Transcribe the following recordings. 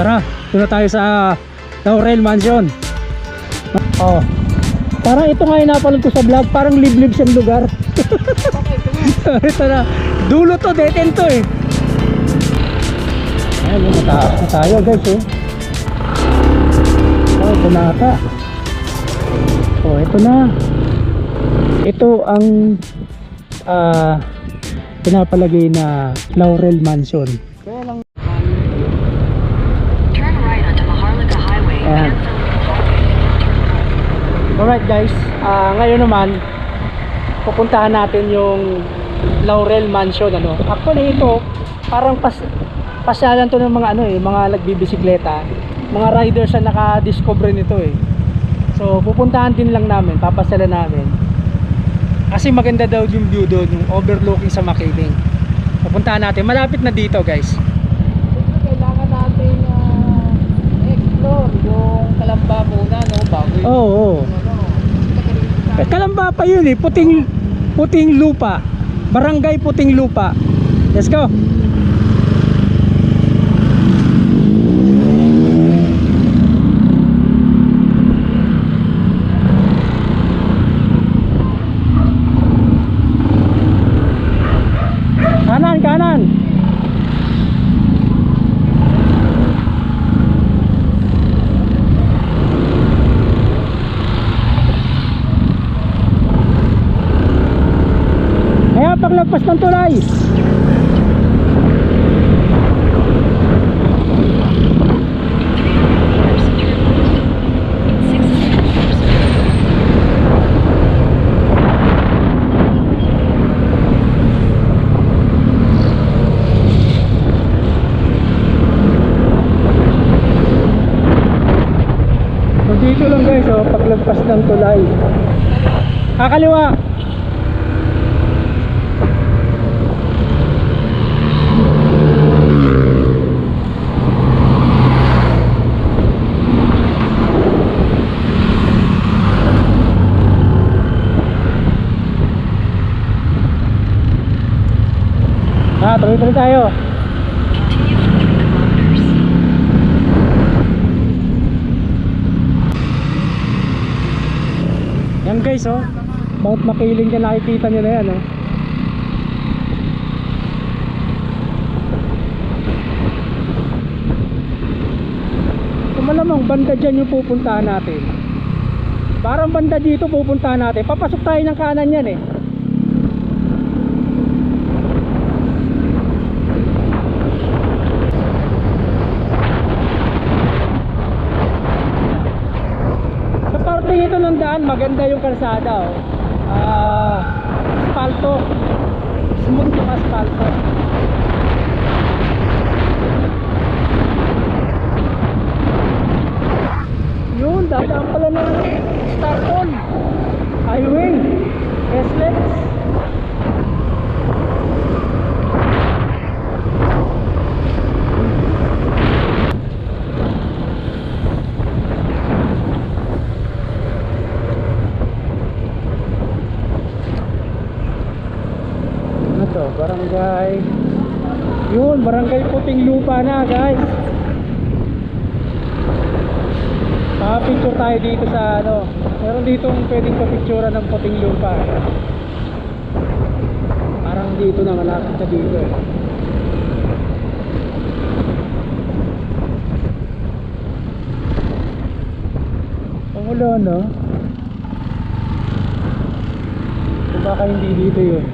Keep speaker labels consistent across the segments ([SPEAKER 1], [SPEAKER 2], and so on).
[SPEAKER 1] Tara, doon na tayo sa Laurel Mansion. Oh. Parang ito nga yung napanood ko sa vlog, parang liblib siyang lugar. Ito na, dulo to, dead end to eh. Ayan, mataas na tayo guys eh. Oh, ito na ata. Oh, ito na. Ito ang pinapalagay na Laurel Mansion. Kaya lang
[SPEAKER 2] Turn right onto Maharlika Highway.
[SPEAKER 1] Ayan. Alright guys, ngayon naman pupuntahan natin yung Laurel Mansion ano. Actually ito parang pasyalan to ng mga mga nagbibisikleta, mga riders na naka-discover nito eh. So pupuntahan din lang namin, papasyalan namin. Kasi maganda daw yung view doon, yung overlooking sa Makiling. Pupuntahan natin, malapit na dito guys.
[SPEAKER 3] Kailangan natin explore yung Kalamba muna, no? Bago yung
[SPEAKER 1] Oo. Kalamba pa yun eh, Puting Lupa. Barangay Puting Lupa. Let's go. Kanan. Kaya paglagpas ng tulay. Dito lang guys, oh, paglagpas ng tulay. Kakaliwa. Tuloy-tuloy tayo. Yan guys, oh, Mount Makiling ka, nakikita nyo na yan, oh. So malamang banda dyan yung pupuntahan natin. Parang banda dito pupuntahan natin. Papasok tayo ng kanan yan eh. Ito ng daan, maganda yung kalsada, oh. Asfalto, smooth yung asfalto. Yun, dadaan pala ng Starton Highway, SLEX. Barangay, yun, Barangay Puting Lupa na guys. Picture tayo dito sa meron ditong pwedeng papicturean ng Puting Lupa. Parang dito na, malapit na dito eh. Pangulo, no? Kung baka hindi dito yun.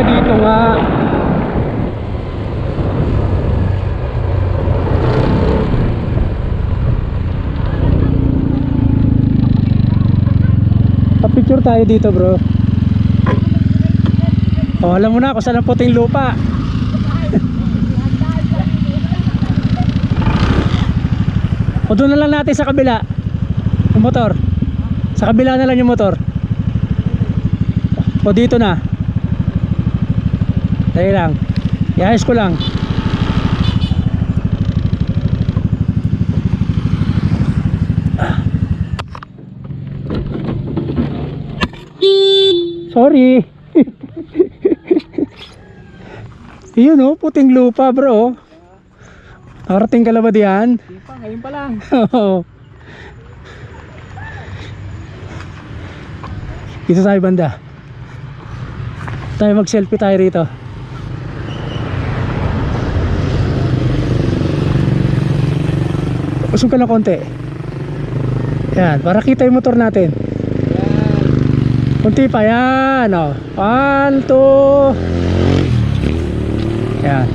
[SPEAKER 1] Dito nga. Pa-picture tayo dito, bro. Oh, alam mo na kung saan ang Puting Lupa. O doon na lang natin sa kabila. Yung motor. Sa kabila na lang yung motor. O dito na. Dali lang. I-ayos ko lang. Sorry. Yun oh, puting lupa bro. Nakarating ka na ba diyan?
[SPEAKER 3] Di pa, ngayon pa lang.
[SPEAKER 1] Oo. Dito tayo banda. Tayo mag selfie tayo rito. Usog ka na konti. Yan, para kita yung motor natin.
[SPEAKER 3] Yan.
[SPEAKER 1] Kunti pa yan oh. 1, 2. Yan.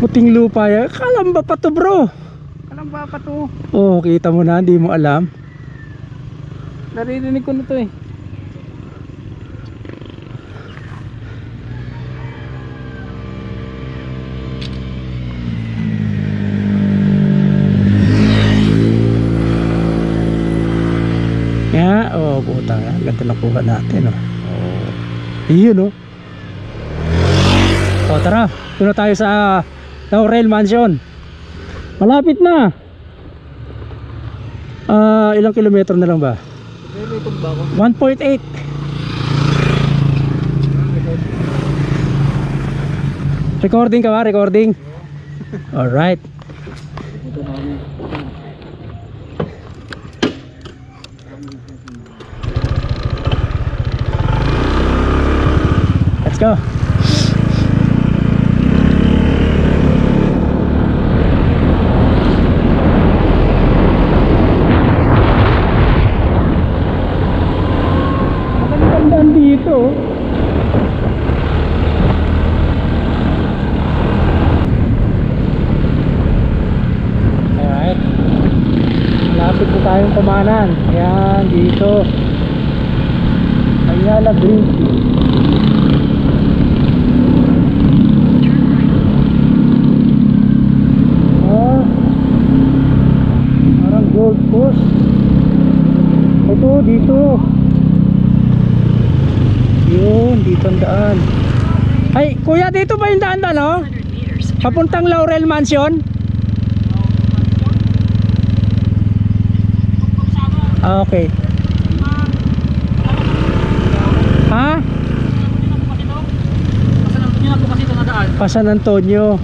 [SPEAKER 1] Puting lupa yan. Kalamba pa to bro.
[SPEAKER 3] Alam ba pa to?
[SPEAKER 1] Oh, kita mo na, hindi mo alam.
[SPEAKER 3] Naririnig ko na to eh.
[SPEAKER 1] Yeah, oh, puta nga. Ganda na kuha natin oh. Oh. Iyon oh. Oh, tara. Doon na tayo sa Laurel Mansion. Malapit na. Ilang kilometro na lang ba?
[SPEAKER 3] May record ba ako?
[SPEAKER 1] 1.8. Recording ka ba? Recording? Alright.
[SPEAKER 3] Ito na kami.
[SPEAKER 1] Let's go. Magandang dito. Alright. Malapit po tayong kumanan. Ayan, dito. Ayala Bridge. Parang Gold Coast. Ito dito. Yun, dito ang daan. Ay, kuya, dito ba yung daan na, no?
[SPEAKER 2] 100 meters.
[SPEAKER 1] Papuntang Laurel Mansion? Ah, okay. Ha? Pasan Antonio.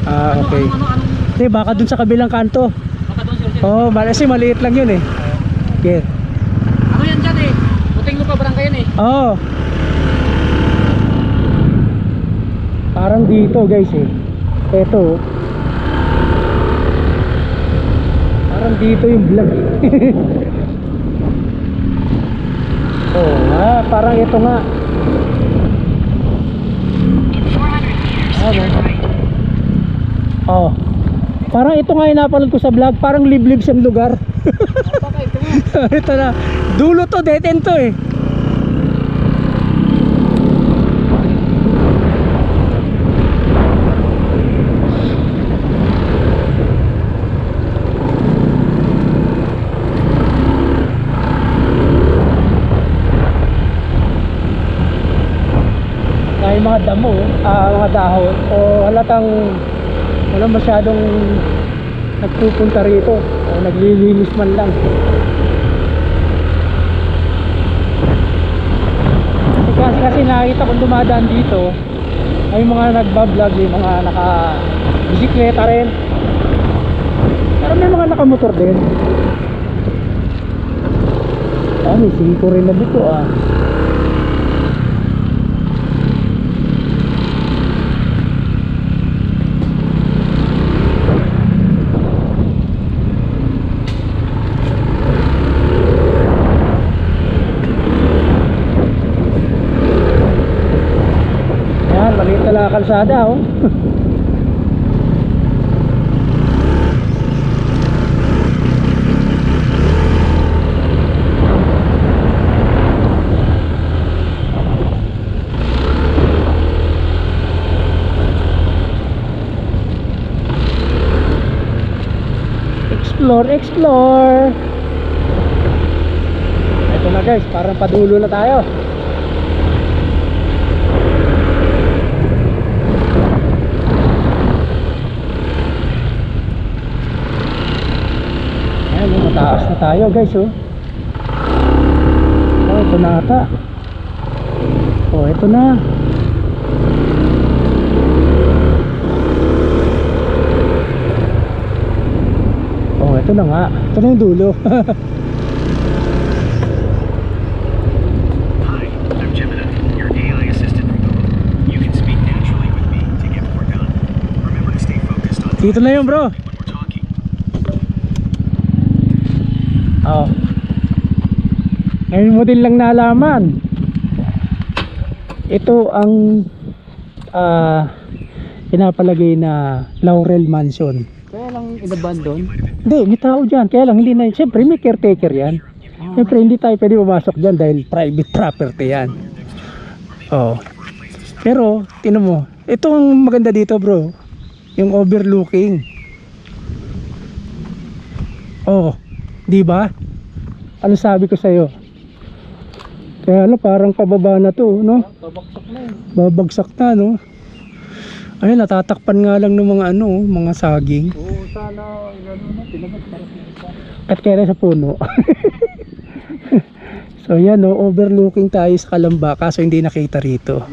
[SPEAKER 1] Ah, okay. Hindi, baka dun sa kabilang kanto.
[SPEAKER 3] Baka doon sir.
[SPEAKER 1] Oh, kasi maliit lang yun eh. Okay.
[SPEAKER 3] Ano yan dyan eh? Puting lupa barangay yan eh.
[SPEAKER 1] Oh. Parang dito guys eh. Ito. Oh. Parang dito yung vlog eh. Oh, parang ito nga.
[SPEAKER 2] In 400 meters, turn right.
[SPEAKER 1] Oh. Parang ito nga yung napanood ko sa vlog. Parang liblib siyang lugar.
[SPEAKER 3] Baka ito nga.
[SPEAKER 1] Ito na. Dulo to, dead end to eh. May mga damo, mga dahon. O halatang wala masyadong nagpupunta rito o naglilinis man lang. Kasi nakita kong dumadaan dito ay mga nagbablog, yung mga naka bisikleta rin, pero may mga nakamotor din. May siko rin na dito ah. Maliit na lang kalsada oh. Explore. Ito na guys, parang padulo na tayo. Ayan, mataas na tayo guys oh. Oh, ito na ata. Oh, ito na. Oh, ito na nga. Ito na yung dulo.
[SPEAKER 4] Hi, I'm Gemini, your AI assistant from Google. You can speak naturally with me to get more done. Remember to stay focused on
[SPEAKER 1] Dito na yun, bro.
[SPEAKER 4] when we're talking.
[SPEAKER 1] Oh. Ngayon mo din lang nalaman. Ito ang pinapalagay na Laurel Mansion.
[SPEAKER 3] Kaya lang in-abandon.
[SPEAKER 1] Hindi, may tao dyan. Kaya lang hindi na, siyempre may caretaker yan. Siyempre hindi tayo pwede pumasok dyan dahil private property yan. Oh. Pero, tinan mo, ito ang maganda dito, bro. Yung overlooking. Oh, di ba? Ano sabi ko sa'yo? Kaya parang pababa na to, no?
[SPEAKER 3] Babaksak na yun.
[SPEAKER 1] Babagsak na, no? Ayun, natatakpan nga lang ng mga ano, mga saging.
[SPEAKER 3] Oo, sana gano'n na. Tinagat para sa isa.
[SPEAKER 1] At kaya sa puno. So yan, no, overlooking tayo sa Kalamba, kaso hindi nakita rito.